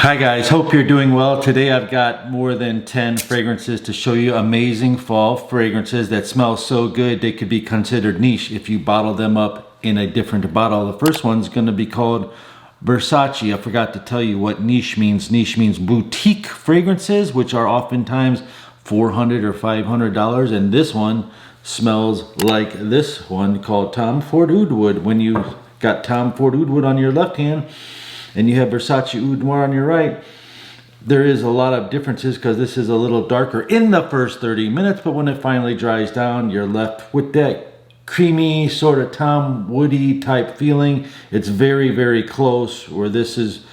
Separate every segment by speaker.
Speaker 1: Hi guys, hope you're doing well. Today I've got more than 10 fragrances to show you. Amazing fall fragrances that smell so good they could be considered niche if you bottle them up in a different bottle. The first one's going to be called Versace. I forgot to tell you what niche means. Niche means boutique fragrances, which are oftentimes $400 or $500, and this one smells like this one called Tom Ford Oud Wood. When you got Tom Ford Oud Wood on your left hand and you have Versace Oud Noir on your right, there is a lot of differences because this is a little darker in the first 30 minutes, but when it finally dries down, you're left with that creamy sort of Tom Woody type feeling. It's very, very close, where this is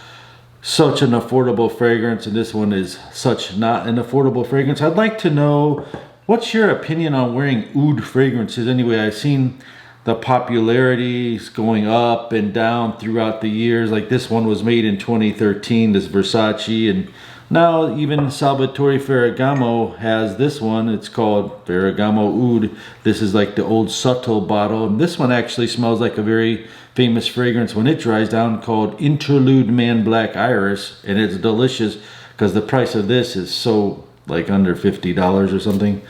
Speaker 1: such an affordable fragrance and this one is such not an affordable fragrance. I'd like to know, what's your opinion on wearing oud fragrances? Anyway, I've seen the popularity is going up and down throughout the years. Like this one was made in 2013, this Versace, and now even Salvatore Ferragamo has this one. It's called Ferragamo Oud. This is like the old subtle bottle, and this one actually smells like a very famous fragrance when it dries down called Interlude Man Black Iris, and it's delicious because the price of this is so like under $50 or something.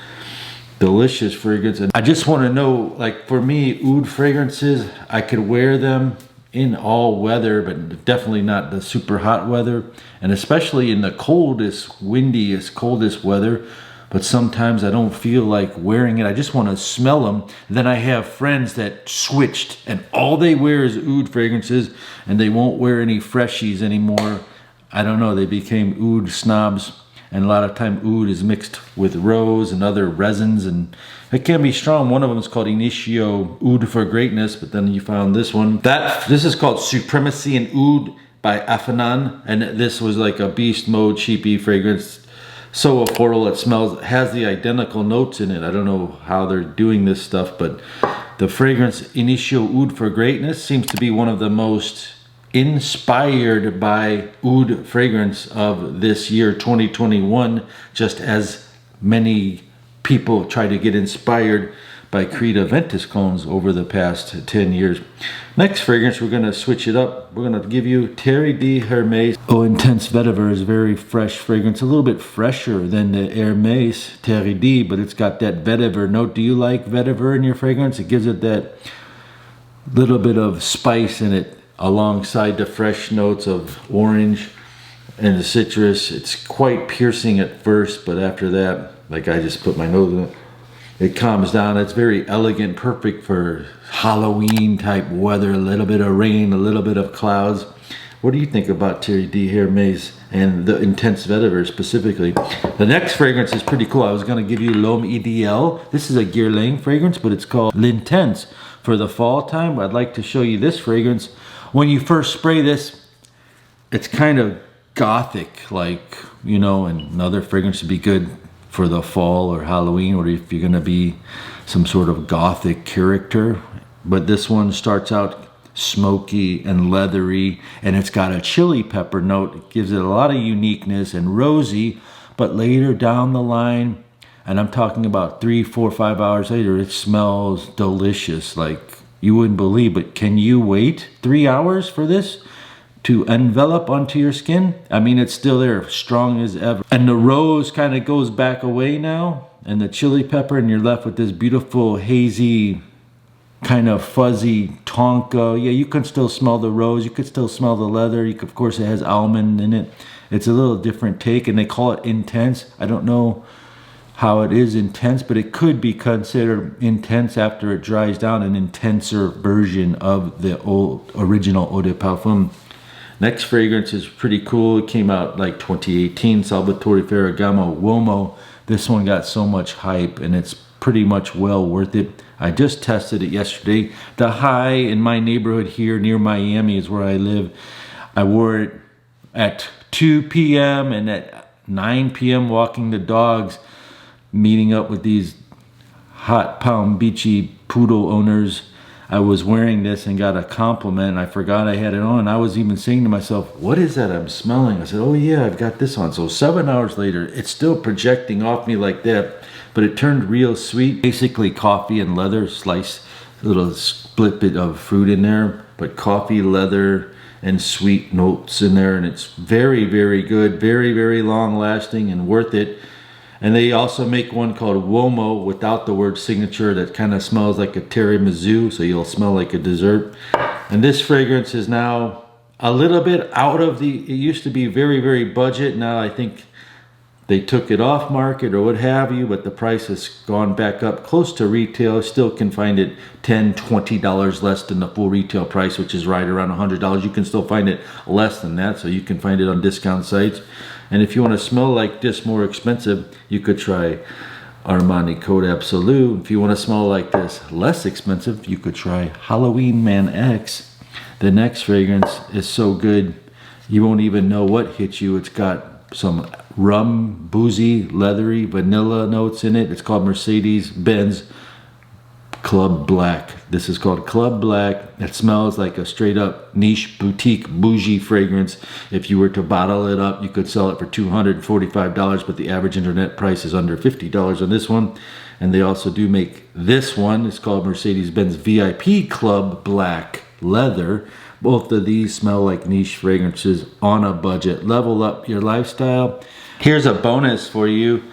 Speaker 1: Delicious fragrance. And I just want to know, like for me, oud fragrances, I could wear them in all weather, but definitely not the super hot weather, and especially in the coldest, windiest, coldest weather. But sometimes I don't feel like wearing it. I just want to smell them. And then I have friends that switched and all they wear is oud fragrances and they won't wear any freshies anymore. I don't know, they became oud snobs. And a lot of time oud is mixed with rose and other resins, and it can be strong. One of them is called Initio Oud for Greatness, but then you found this one. This is called Supremacy in Oud by Affanan, and this was like a beast mode cheapy fragrance. So affordable, it smells, has the identical notes in it. I don't know how they're doing this stuff, but the fragrance Initio Oud for Greatness seems to be one of the most inspired by oud fragrance of this year 2021, just as many people try to get inspired by Creed Aventus clones over the past 10 years. Next fragrance, we're going to switch it up. We're going to give you Terre de Hermes. Oh, Intense Vetiver is very fresh fragrance, a little bit fresher than the Hermes Terre de, but it's got that vetiver note. Do you like vetiver in your fragrance? It gives it that little bit of spice in it, alongside the fresh notes of orange and the citrus. It's quite piercing at first, but after that, like I just put my nose in it, it calms down. It's very elegant, perfect for Halloween type weather, a little bit of rain, a little bit of clouds. What do you think about Terre de Hermes and the Intense Vetiver specifically? The next fragrance is pretty cool. I was going to give you Lome EDP. This is a Guerlain fragrance, but it's called L'Intense for the fall time. I'd like to show you this fragrance. When you first spray this, it's kind of gothic, like, you know, and another fragrance would be good for the fall or Halloween, or if you're going to be some sort of gothic character. But this one starts out smoky and leathery, and it's got a chili pepper note. It gives it a lot of uniqueness and rosy, but later down the line, and I'm talking about 3, 4, 5 hours later, it smells delicious, like you wouldn't believe. But can you wait 3 hours for this to envelop onto your skin? I mean, it's still there, strong as ever. And the rose kind of goes back away now, and the chili pepper, and you're left with this beautiful, hazy, kind of fuzzy tonka. Yeah, you can still smell the rose. You could still smell the leather. You could, of course, it has almond in it. It's a little different take, and they call it intense. I don't know how it is intense, but it could be considered intense after it dries down, an intenser version of the old original Eau de Parfum. Next fragrance is pretty cool. It came out like 2018, Salvatore Ferragamo Womo. This one got so much hype, and it's pretty much well worth it. I just tested it yesterday. The high in my neighborhood here near Miami is where I live. I wore it at 2 p.m. and at 9 p.m. walking the dogs, meeting up with these hot Palm Beachy poodle owners. I was wearing this and got a compliment. I forgot I had it on. I was even saying to myself, what is that I'm smelling? I said, oh yeah, I've got this on. So 7 hours later, it's still projecting off me like that, but it turned real sweet. Basically coffee and leather, sliced, a little split bit of fruit in there, but coffee, leather, and sweet notes in there, and it's very, very good, very, very long lasting and worth it. And they also make one called Womo without the word signature that kind of smells like a tiramisu, so you'll smell like a dessert. And this fragrance is now a little bit out of the, it used to be very, very budget. Now I think they took it off market or what have you, but the price has gone back up close to retail. Still can find it $10, $20 less than the full retail price, which is right around $100. You can still find it less than that, so you can find it on discount sites. And if you want to smell like this more expensive, you could try Armani Code Absolute. If you want to smell like this less expensive, you could try Halloween Man X. The next fragrance is so good, you won't even know what hit you. It's got some rum, boozy, leathery, vanilla notes in it. It's called Mercedes Benz Club Black. This is called Club Black. It smells like a straight up niche boutique bougie fragrance. If you were to bottle it up, you could sell it for $245, but the average internet price is under $50 on this one. And they also do make this one. It's called Mercedes-Benz VIP Club Black Leather. Both of these smell like niche fragrances on a budget. Level up your lifestyle. Here's a bonus for you.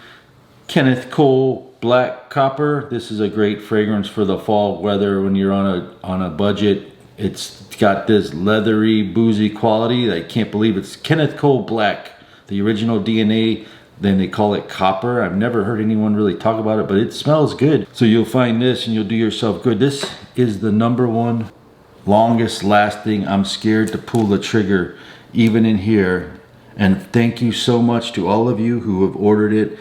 Speaker 1: Kenneth Cole Black Copper. This is a great fragrance for the fall weather when you're on a budget. It's got this leathery, boozy quality. I can't believe it's Kenneth Cole Black, the original DNA. Then they call it copper. I've never heard anyone really talk about it, but it smells good. So you'll find this and you'll do yourself good. This is the #1 longest lasting. I'm scared to pull the trigger even in here. And thank you so much to all of you who have ordered it.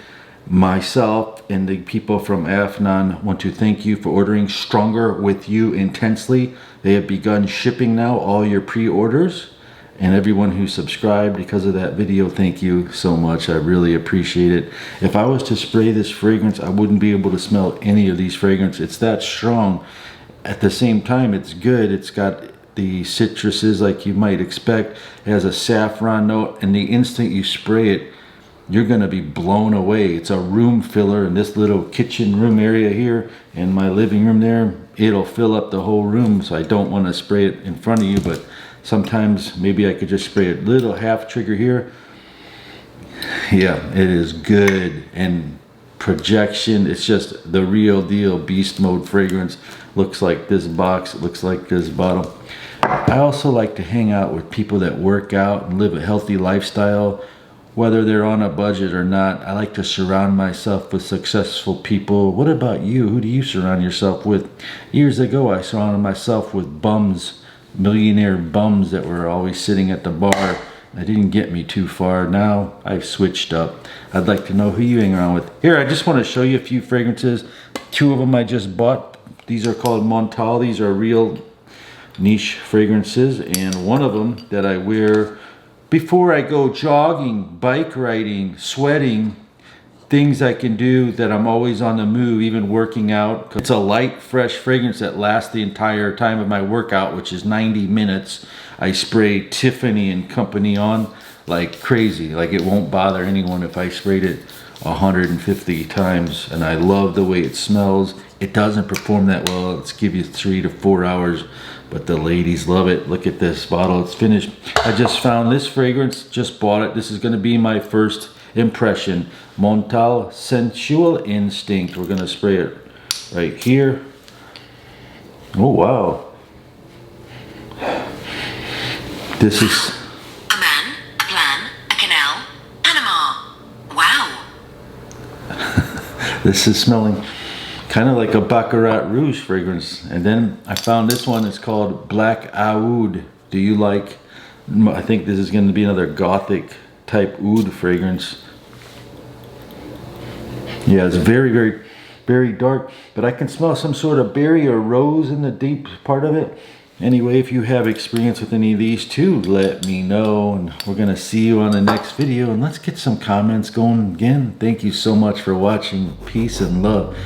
Speaker 1: Myself and the people from Afnan want to thank you for ordering Stronger With You Intensely. They have begun shipping now all your pre-orders, and everyone who subscribed because of that video, thank you so much. I really appreciate it. If I was to spray this fragrance, I wouldn't be able to smell any of these fragrances. It's that strong. At the same time, it's good. It's got the citruses like you might expect. It has a saffron note, and the instant you spray it, you're gonna be blown away. It's a room filler in this little kitchen room area here and my living room there. It'll fill up the whole room, so I don't want to spray it in front of you, but sometimes maybe I could just spray a little half trigger here. Yeah, it is good. And projection, it's just the real deal beast mode fragrance. Looks like this box, it looks like this bottle. I also like to hang out with people that work out and live a healthy lifestyle, whether they're on a budget or not. I like to surround myself with successful people. What about you? Who do you surround yourself with? Years ago, I surrounded myself with bums, millionaire bums that were always sitting at the bar. That didn't get me too far. Now I've switched up. I'd like to know who you hang around with. Here, I just want to show you a few fragrances. 2 of them I just bought. These are called Montal. These are real niche fragrances, and one of them that I wear before I go jogging, bike riding, sweating, things I can do that I'm always on the move, even working out. It's a light, fresh fragrance that lasts the entire time of my workout, which is 90 minutes. I spray Tiffany and Company on like crazy. Like it won't bother anyone if I sprayed it 150 times, and I love the way it smells. It doesn't perform that well. It's give you 3 to 4 hours, but the ladies love it. Look at this bottle, it's finished. I just found this fragrance, just bought it. This is gonna be my first impression. Montal Sensual Instinct. We're gonna spray it right here. Oh, wow. This is
Speaker 2: a man, a plan, a canal, Panama. Wow.
Speaker 1: This is smelling kind of like a Baccarat Rouge fragrance. And then I found this one. It's called Black Oud. Do you like, I think this is going to be another gothic type oud fragrance. Yeah, it's very, very, very dark, but I can smell some sort of berry or rose in the deep part of it. Anyway, if you have experience with any of these too, let me know, and we're gonna see you on the next video, and let's get some comments going again. Thank you so much for watching. Peace and love.